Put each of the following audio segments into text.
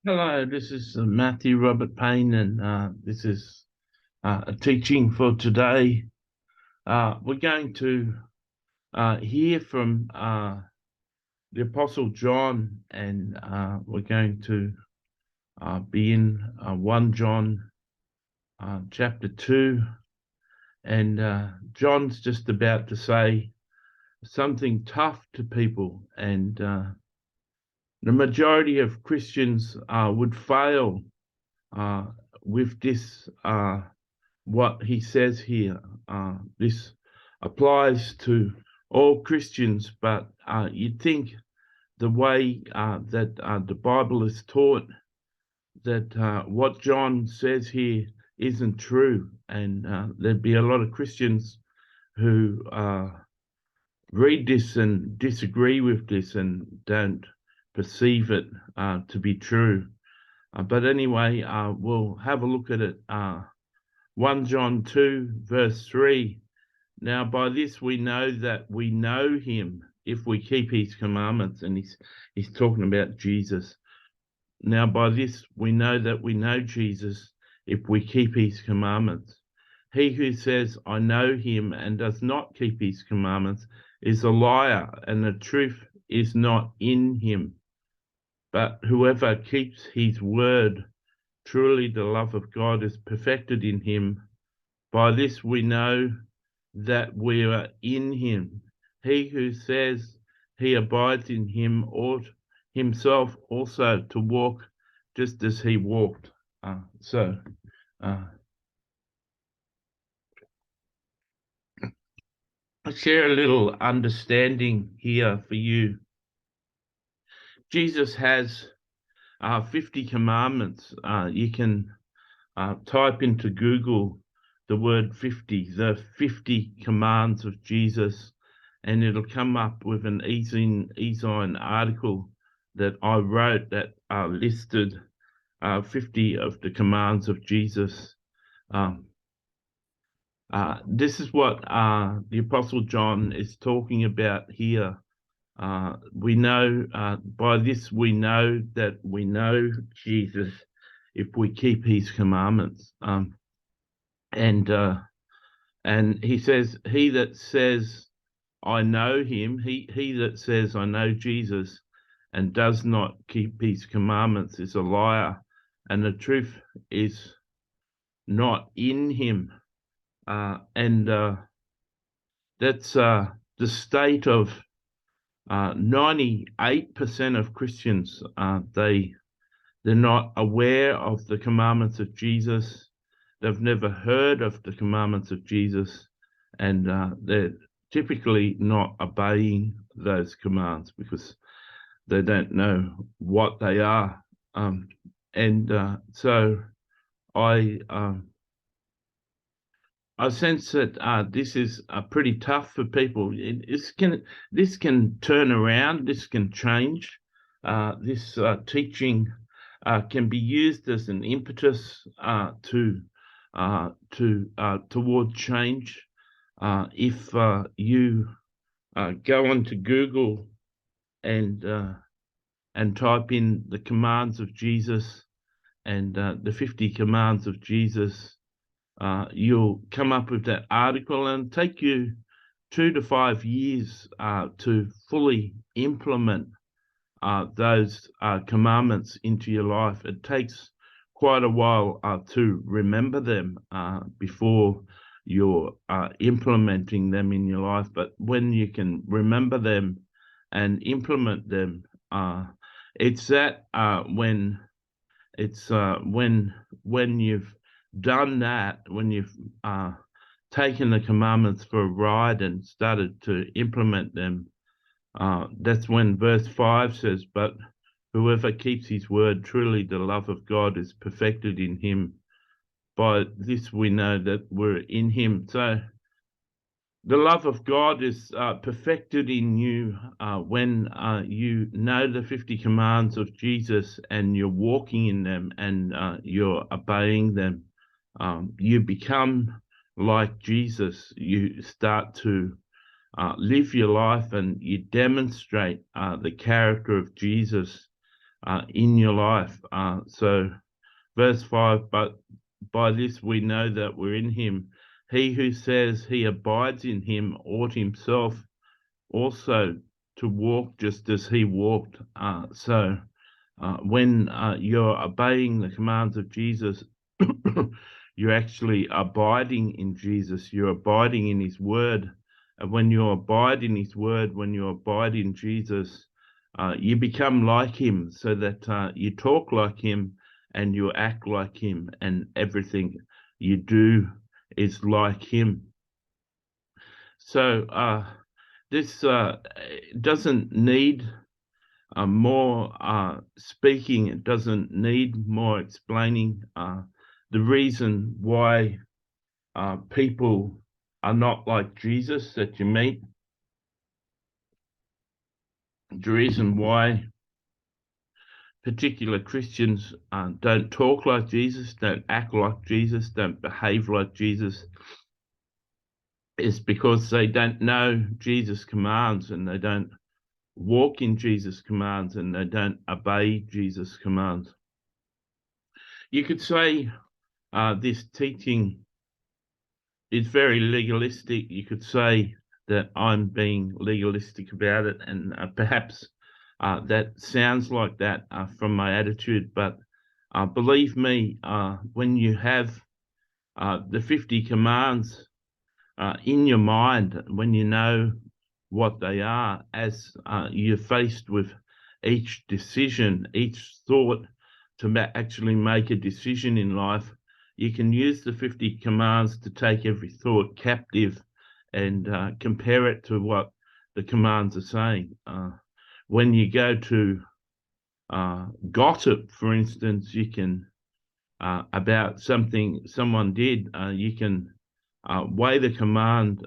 Hello, this is Matthew Robert Payne, and this is a teaching for today. We're going to hear from the Apostle John, and we're going to be in 1 John chapter 2. And John's just about to say something tough to people, and the majority of Christians would fail uh, with this. What he says here. This applies to all Christians, but you'd think the way that the Bible is taught, that what John says here isn't true, and there'd be a lot of Christians who read this and disagree with this and don't perceive it to be true. But anyway, we'll have a look at it. 1 John 2, verse 3. Now, by this we know that we know him if we keep his commandments. And he's talking about Jesus. Now, by this we know that we know Jesus if we keep his commandments. He who says, I know him, and does not keep his commandments is a liar, and the truth is not in him. But whoever keeps his word, truly the love of God is perfected in him. By this we know that we are in him. He who says he abides in him ought himself also to walk just as he walked. So I share a little understanding here for you. Jesus has 50 commandments. You can type into Google the word 50, the 50 commands of Jesus, and it'll come up with an Ezine article that I wrote that listed 50 of the commands of Jesus. This is what the Apostle John is talking about here. We know, by this we know that we know Jesus if we keep his commandments. And he says, he that says, I know him, he that says, I know Jesus, and does not keep his commandments is a liar, and the truth is not in him. And that's the state of 98% of Christians. They're not aware of the commandments of Jesus. They've never heard of the commandments of Jesus, and they're typically not obeying those commands because they don't know what they are. So I sense that this is pretty tough for people. This can turn around. This can change. This teaching can be used as an impetus toward change. If you go onto Google and type in the commands of Jesus and the 50 commands of Jesus, you'll come up with that article, and take you 2 to 5 years to fully implement those commandments into your life. It takes quite a while to remember them before you're implementing them in your life. But when you can remember them and implement them, it's that when you've done that, when you've taken the commandments for a ride and started to implement them, that's when verse 5 says, but whoever keeps his word, truly the love of God is perfected in him. By this we know that we're in him. So the love of God is perfected in you when you know the 50 commands of Jesus and you're walking in them and you're obeying them. You become like Jesus. You start to live your life and you demonstrate the character of Jesus in your life. So verse 5, but by this we know that we're in him. He who says he abides in him ought himself also to walk just as he walked. So when you're obeying the commands of Jesus, you're actually abiding in Jesus. You're abiding in his word. And when you abide in his word, when you abide in Jesus, you become like him, so that you talk like him and you act like him, and everything you do is like him. So this doesn't need more speaking. It doesn't need more explaining. The reason why people are not like Jesus that you meet, the reason why particular Christians don't talk like Jesus, don't act like Jesus, don't behave like Jesus, is because they don't know Jesus' commands, and they don't walk in Jesus' commands, and they don't obey Jesus' commands. You could say this teaching is very legalistic. You could say that I'm being legalistic about it, and perhaps that sounds like that from my attitude, but believe me, when you have the 50 commands in your mind, when you know what they are, as you're faced with each decision, each thought to actually make a decision in life, you can use the 50 commands to take every thought captive and compare it to what the commands are saying. When you go to gossip, for instance, you can, about something someone did, you can weigh the command,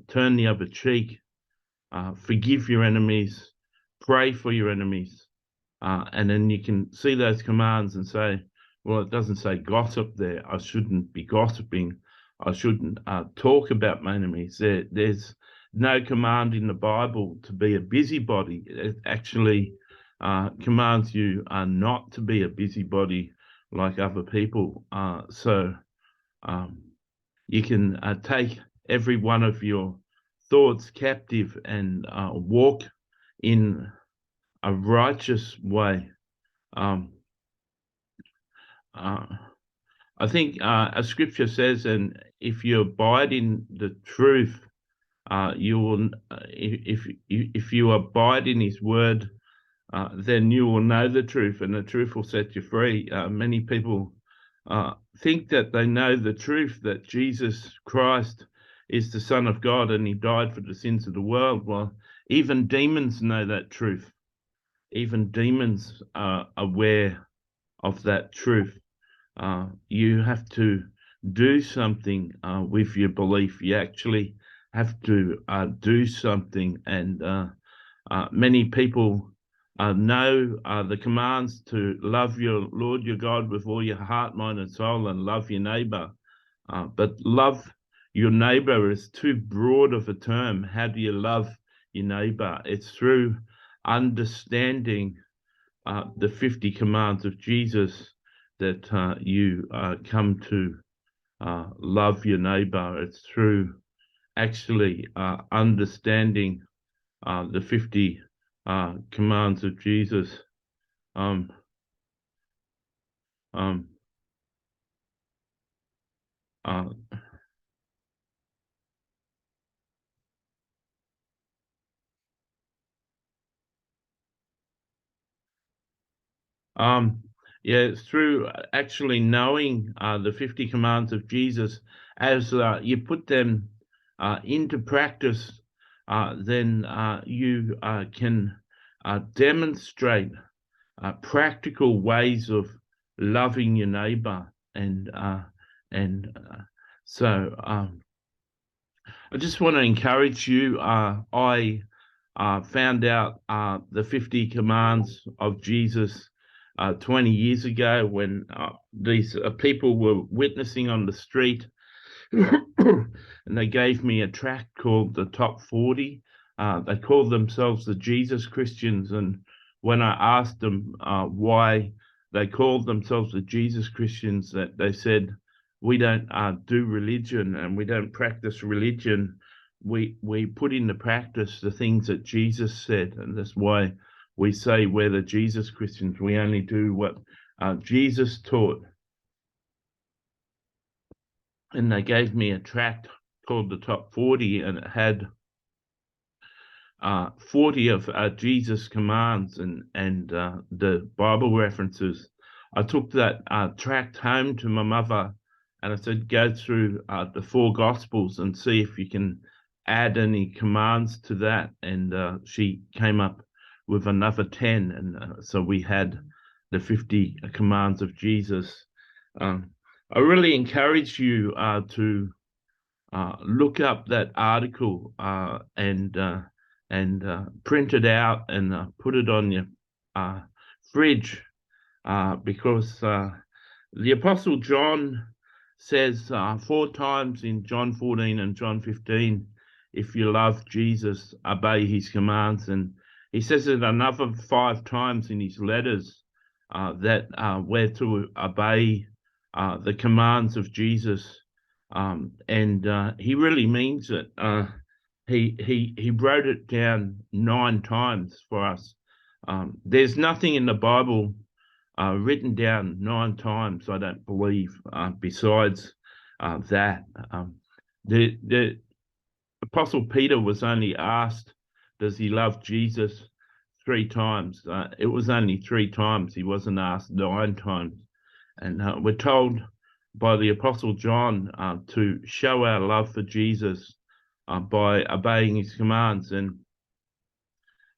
turn the other cheek, forgive your enemies, pray for your enemies, and then you can see those commands and say, well, it doesn't say gossip there. I shouldn't be gossiping. I shouldn't talk about my enemies. There's no command in the Bible to be a busybody. It actually commands you not to be a busybody like other people. So you can take every one of your thoughts captive and walk in a righteous way. I think a scripture says, and if you abide in the truth, you will. If you abide in His word, then you will know the truth, and the truth will set you free. Many people think that they know the truth, that Jesus Christ is the Son of God and He died for the sins of the world. Well, even demons know that truth. Even demons are aware of that truth. You have to do something with your belief. You actually have to do something, and many people know the commands to love your Lord your God with all your heart, mind, and soul, and love your neighbor. But love your neighbor is too broad of a term. How do you love your neighbor? It's through understanding the 50 commands of Jesus that you come to love your neighbor. It's through actually understanding the 50 commands of Jesus. Um, um, uh, um, yeah, it's through actually knowing the 50 commands of Jesus. As you put them into practice, then you can demonstrate practical ways of loving your neighbor, and so I just want to encourage you. I found out the 50 commands of Jesus 20 years ago when these people were witnessing on the street, and they gave me a tract called the Top 40. They called themselves the Jesus Christians, and when I asked them why they called themselves the Jesus Christians, that they said, we don't do religion and we don't practice religion. We put into practice the things that Jesus said, and that's why we say we're the Jesus Christians. We only do what Jesus taught. And they gave me a tract called the Top 40, and it had 40 of Jesus' commands and the Bible references. I took that tract home to my mother, and I said, go through the 4 Gospels and see if you can add any commands to that. And she came up with another 10, and so we had the 50 commands of Jesus. I really encourage you to look up that article and print it out and put it on your fridge, because the Apostle John says 4 times in John 14 and John 15, if you love Jesus, obey his commands. And he says it another 5 times in his letters that we're to obey the commands of Jesus. And he really means it. He wrote it down 9 times for us. There's nothing in the Bible written down 9 times, I don't believe, besides that. The Apostle Peter was only asked, does he love Jesus, 3 times. It was only 3 times. He wasn't asked 9 times. And we're told by the Apostle John to show our love for Jesus by obeying his commands. And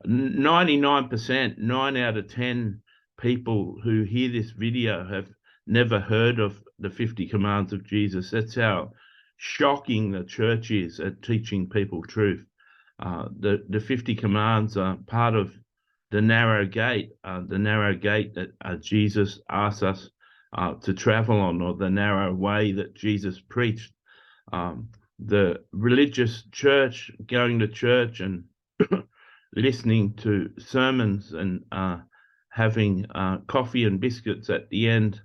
99%, 9 out of 10 people who hear this video have never heard of the 50 commands of Jesus. That's how shocking the church is at teaching people truth. The 50 commands are part of the narrow gate that Jesus asks us to travel on, or the narrow way that Jesus preached. The religious church, going to church and listening to sermons and having coffee and biscuits at the end,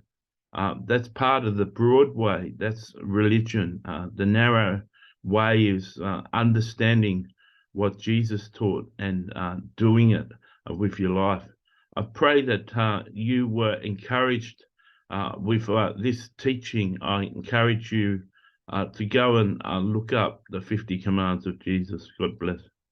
that's part of the broad way. That's religion. The narrow way is understanding what Jesus taught and doing it with your life. I pray that you were encouraged with this teaching. I encourage you to go and look up the 50 commands of Jesus. God bless.